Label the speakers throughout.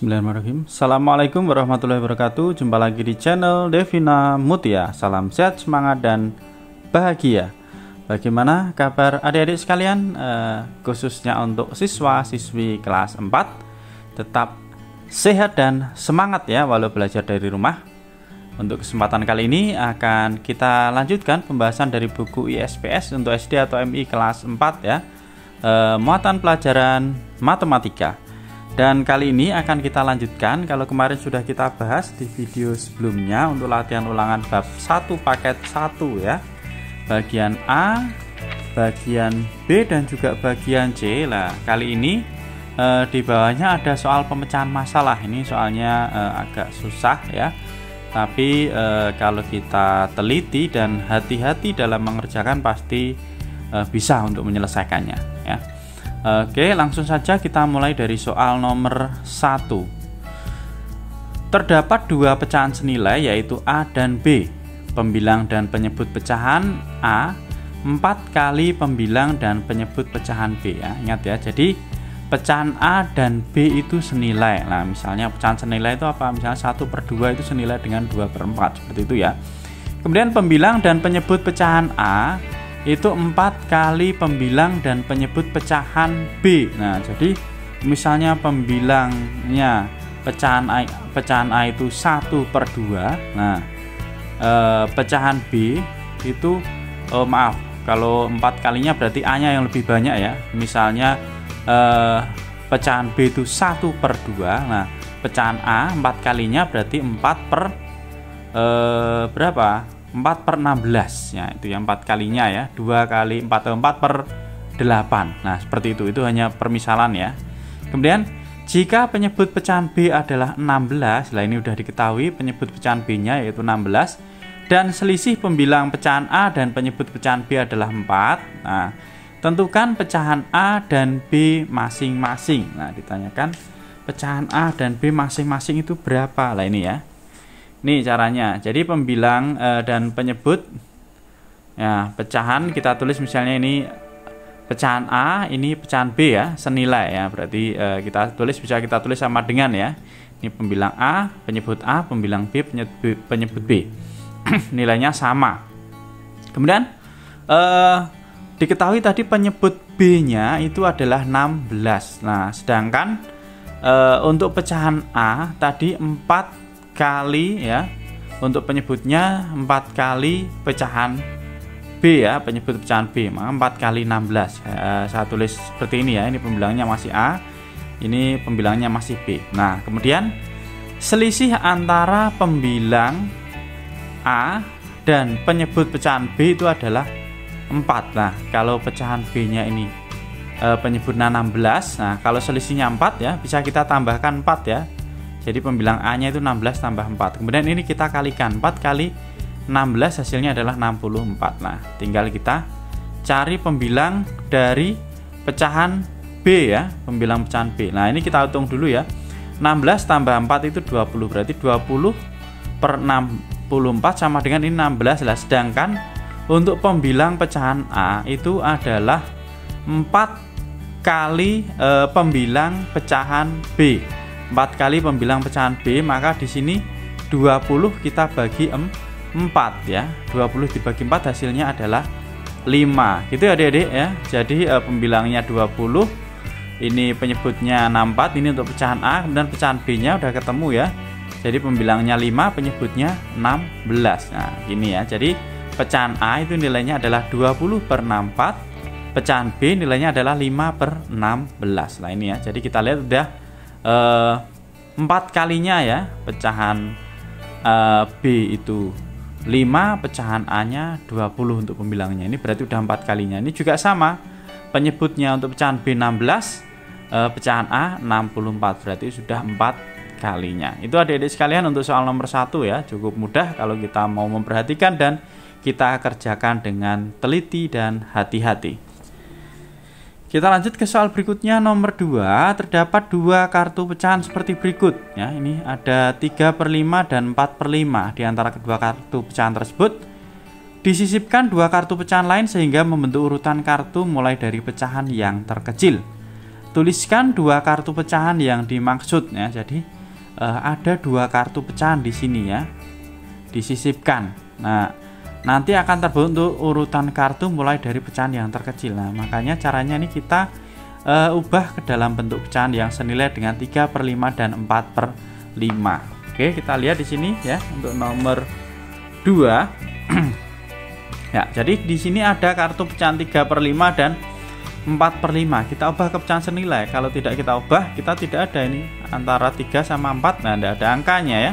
Speaker 1: Bismillahirrahmanirrahim. Assalamualaikum warahmatullahi wabarakatuh. Jumpa lagi di channel Devina Mutia. Salam sehat, semangat, dan bahagia. Bagaimana kabar adik-adik sekalian, khususnya untuk siswa-siswi kelas 4? Tetap sehat dan semangat ya, walau belajar dari rumah. Untuk kesempatan kali ini akan kita lanjutkan pembahasan dari buku ISPS untuk SD atau MI kelas 4 ya, muatan pelajaran matematika. Dan kali ini akan kita lanjutkan. Kalau kemarin sudah kita bahas di video sebelumnya untuk latihan ulangan bab 1 paket 1 ya, bagian A, bagian B, dan juga bagian C. Nah, kali ini di bawahnya ada soal pemecahan masalah. Ini soalnya agak susah ya, tapi kalau kita teliti dan hati-hati dalam mengerjakan pasti bisa untuk menyelesaikannya ya. Oke, langsung saja kita mulai dari soal nomor 1. Terdapat dua pecahan senilai yaitu A dan B. Pembilang dan penyebut pecahan A 4 kali pembilang dan penyebut pecahan B ya. Ingat ya, jadi pecahan A dan B itu senilai. Nah, misalnya pecahan senilai itu apa? Misalnya 1/2 itu senilai dengan 2/4, seperti itu ya. Kemudian pembilang dan penyebut pecahan A itu 4 kali pembilang dan penyebut pecahan B. Nah, jadi misalnya pembilangnya pecahan A itu 1/2. Nah, pecahan B itu maaf, kalau 4 kalinya berarti A nya yang lebih banyak ya. Misalnya pecahan B itu 1/2. Nah, pecahan A 4 kalinya berarti 4/16 ya, itu yang 4 kalinya ya, 2 kali 4 4/8. Nah, seperti itu hanya permisalan ya. Kemudian jika penyebut pecahan B adalah 16, lah ini udah diketahui penyebut pecahan B nya yaitu 16, dan selisih pembilang pecahan A dan penyebut pecahan B adalah 4. Nah, tentukan pecahan A dan B masing-masing. Nah, ditanyakan pecahan A dan B masing-masing itu berapa. Lah ini ya. Ini caranya. Jadi pembilang dan penyebut ya, pecahan kita tulis misalnya ini pecahan A, ini pecahan B ya, senilai ya. Berarti bisa kita tulis sama dengan ya. Ini pembilang A, pembilang B, penyebut B. Nilainya sama. Kemudian diketahui tadi penyebut B-nya itu adalah 16. Nah, sedangkan untuk pecahan A tadi 4 kali ya, untuk penyebutnya 4 kali pecahan B ya, penyebut pecahan B, maka 4 kali 16. Saya tulis seperti ini ya, ini pembilangnya masih A, ini pembilangnya masih B. Nah, kemudian selisih antara pembilang A dan penyebut pecahan B itu adalah 4. Nah, kalau pecahan B nya ini penyebutnya 16, nah kalau selisihnya 4 ya, bisa kita tambahkan 4 ya. Jadi pembilang A nya itu 16 tambah 4. Kemudian ini kita kalikan, 4 kali 16 hasilnya adalah 64. Nah, tinggal kita cari pembilang dari pecahan B ya, pembilang pecahan B. Nah, ini kita hitung dulu ya. 16 tambah 4 itu 20, berarti 20/64 sama dengan ini 16 lah. Sedangkan untuk pembilang pecahan A itu adalah 4 kali pembilang pecahan B. 4 kali pembilang pecahan B, maka di sini 20 kita bagi 4 ya. 20 dibagi 4 hasilnya adalah 5. Gitu ya adik-adik ya. Jadi pembilangnya 20, ini penyebutnya 64, ini untuk pecahan A, kemudian pecahan B-nya udah ketemu ya. Jadi pembilangnya 5, penyebutnya 16. Nah, gini ya. Jadi pecahan A itu nilainya adalah 20/64, pecahan B nilainya adalah 5/16. Nah, ini ya. Jadi kita lihat udah 4 kalinya ya, pecahan B itu 5, pecahan A nya 20 untuk pembilangnya. Ini berarti udah 4 kalinya. Ini juga sama, penyebutnya untuk pecahan B 16, pecahan A 64, berarti sudah 4 kalinya. Itu adik-adik sekalian untuk soal nomor 1 ya. Cukup mudah kalau kita mau memperhatikan dan kita kerjakan dengan teliti dan hati-hati. Kita lanjut ke soal berikutnya nomor 2. Terdapat dua kartu pecahan seperti berikut ya. Ini ada 3/5 dan 4/5. Di antara kedua kartu pecahan tersebut disisipkan dua kartu pecahan lain sehingga membentuk urutan kartu mulai dari pecahan yang terkecil. tuliskan dua kartu pecahan yang dimaksud ya. Jadi ada dua kartu pecahan di sini ya, disisipkan. Nah, nanti akan terbentuk urutan kartu mulai dari pecahan yang terkecil. Nah, makanya caranya ini kita ubah ke dalam bentuk pecahan yang senilai dengan 3/5 dan 4/5. Oke, kita lihat di sini ya untuk nomor 2. Ya, jadi di sini ada kartu pecahan 3/5 dan 4/5. Kita ubah ke pecahan senilai. Kalau tidak kita ubah, kita tidak ada ini antara 3 sama 4. Nah, tidak ada angkanya ya.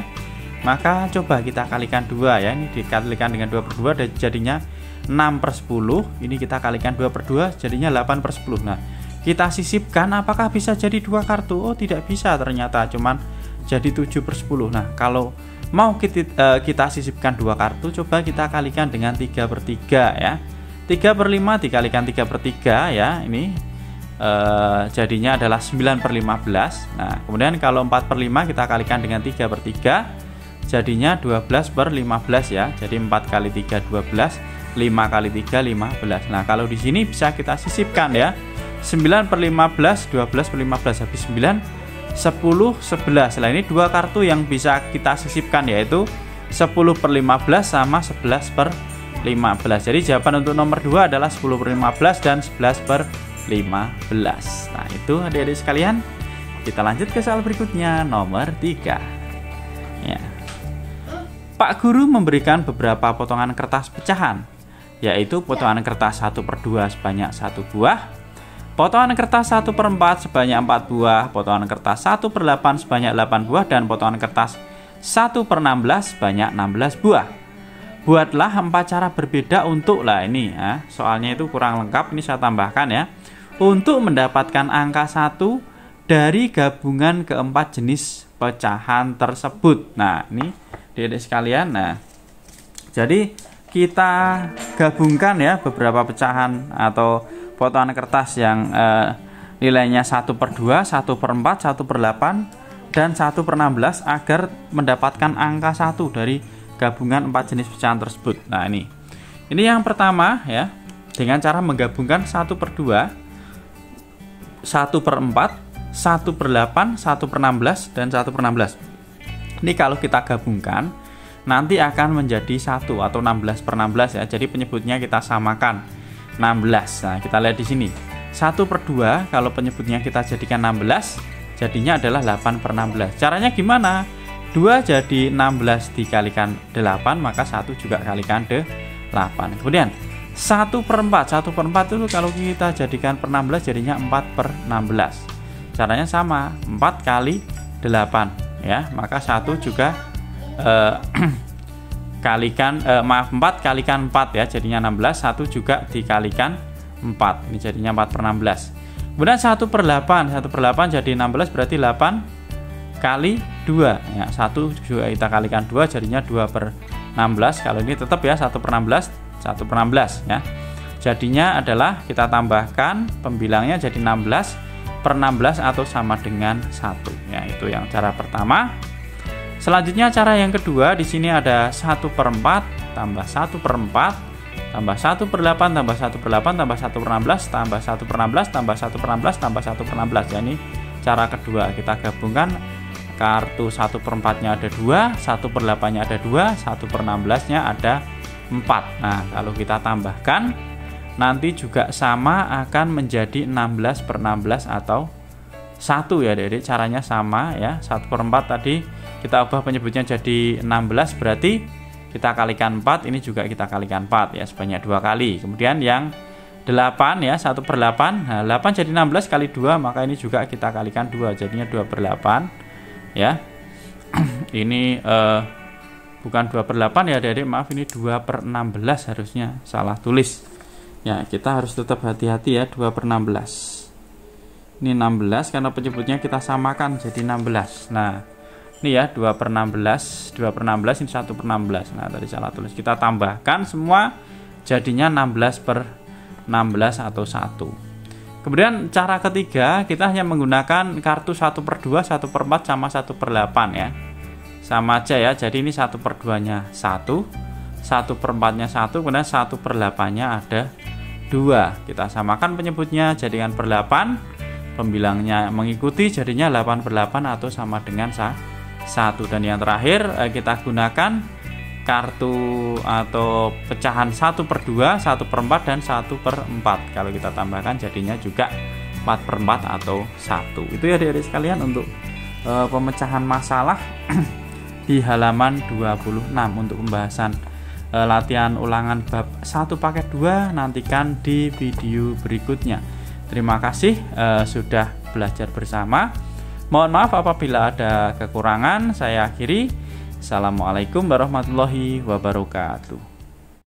Speaker 1: Maka coba kita kalikan 2 ya. Ini dikalikan dengan 2/2 dan jadinya 6/10. Ini kita kalikan 2/2 jadinya 8/10. Nah, kita sisipkan apakah bisa jadi 2 kartu? Oh, tidak bisa ternyata, cuman jadi 7/10. Nah, kalau mau kita sisipkan 2 kartu, coba kita kalikan dengan 3/3 ya. 3/5 dikalikan 3/3 ya, ini jadinya adalah 9/15. Nah, kemudian kalau 4/5 kita kalikan dengan 3/3 jadinya 12/15 ya. Jadi 4 kali 3 12, 5 kali 3 15. Nah, kalau di sini bisa kita sisipkan ya. 9/15, 12/15, habis 9 10 11. Nah, ini 2 kartu yang bisa kita sisipkan yaitu 10/15 sama 11/15. Jadi jawaban untuk nomor 2 adalah 10/15 dan 11/15. Nah, itu adik-adik sekalian. Kita lanjut ke soal berikutnya, nomor 3. Ya. Pak Guru memberikan beberapa potongan kertas pecahan, yaitu potongan kertas 1/2 sebanyak 1 buah, potongan kertas 1/4 sebanyak 4 buah, potongan kertas 1/8 sebanyak 8 buah, dan potongan kertas 1/16 sebanyak 16 buah. Buatlah 4 cara berbeda untuk, lah ini ya, soalnya itu kurang lengkap, ini saya tambahkan ya, untuk mendapatkan angka 1 dari gabungan keempat jenis pecahan tersebut. Nah, ini adik-adik sekalian. Nah, jadi kita gabungkan ya beberapa pecahan atau potongan kertas yang nilainya 1/2, 1/4, 1/8, dan 1/16 agar mendapatkan angka 1 dari gabungan 4 jenis pecahan tersebut. Nah, ini yang pertama ya, dengan cara menggabungkan 1/2, 1/4, 1/8, 1/16, dan 1/16. Ini kalau kita gabungkan nanti akan menjadi 1 atau 16/16 ya. Jadi penyebutnya kita samakan 16. Nah, kita lihat di sini. 1/2 kalau penyebutnya kita jadikan 16, jadinya adalah 8/16. Caranya gimana? 2 jadi 16 dikalikan 8, maka 1 juga kalikan 8. Kemudian 1/4. 1/4 itu kalau kita jadikan per 16 jadinya 4/16. Caranya sama, 4 kali 8 ya. Maka 1 juga 4 kalikan 4 ya, jadinya 16. 1 juga dikalikan 4, ini jadinya 4/16. Kemudian 1/8. 1/8 jadi 16, berarti 8 kali 2 ya. 1 juga kita kalikan 2, jadinya 2/16. Kalau ini tetap ya 1/16, 1/16 ya. Jadinya adalah kita tambahkan pembilangnya jadi 16/16 atau sama dengan 1 ya. Itu yang cara pertama. Selanjutnya cara yang kedua, di sini ada 1/4 tambah 1/4 tambah 1/8 tambah 1/8 tambah 1/16 tambah 1/16 tambah 1/16 tambah 1/16 ya. Ini cara kedua, kita gabungkan kartu 1/4-nya ada 2, 1/8-nya ada 2, 1/16-nya ada 4. Nah, kalau kita tambahkan nanti juga sama akan menjadi 16/16 atau 1 ya. Jadi caranya sama ya. 1/4 tadi kita ubah penyebutnya jadi 16, berarti kita kalikan 4, ini juga kita kalikan 4 ya, sebanyak 2 kali. Kemudian yang 8 ya, 1/8. Nah, 8 jadi 16 kali 2, maka ini juga kita kalikan 2, jadinya 2/8 ya. Ini bukan 2/8 ya Adik-adik, maaf, ini 2/16 harusnya, salah tulis. Ya, kita harus tetap hati-hati ya, 2/16. Ini 16 karena penyebutnya kita samakan jadi 16. Nah, ini ya 2/16, 2/16, ini 1/16. Nah, tadi salah tulis. Kita tambahkan semua jadinya 16/16 atau 1. Kemudian cara ketiga, kita hanya menggunakan kartu 1/2, 1/4 sama 1/8 ya. Sama aja ya. Jadi ini 1/2-nya 1, 1/4-nya 1, kemudian 1/8-nya ada 2. Kita samakan penyebutnya jadikan per 8. pembilangnya mengikuti, jadinya 8/8 atau sama dengan 1. Dan yang terakhir kita gunakan kartu atau pecahan 1/2, 1/4 dan 1/4. Kalau kita tambahkan jadinya juga 4/4 atau 1. Itu ya adik-adik sekalian untuk pemecahan masalah di halaman 26. Untuk pembahasan latihan ulangan bab 1 paket 2 nantikan di video berikutnya. Terima kasih sudah belajar bersama. Mohon maaf apabila ada kekurangan. Saya akhiri. Assalamualaikum warahmatullahi wabarakatuh.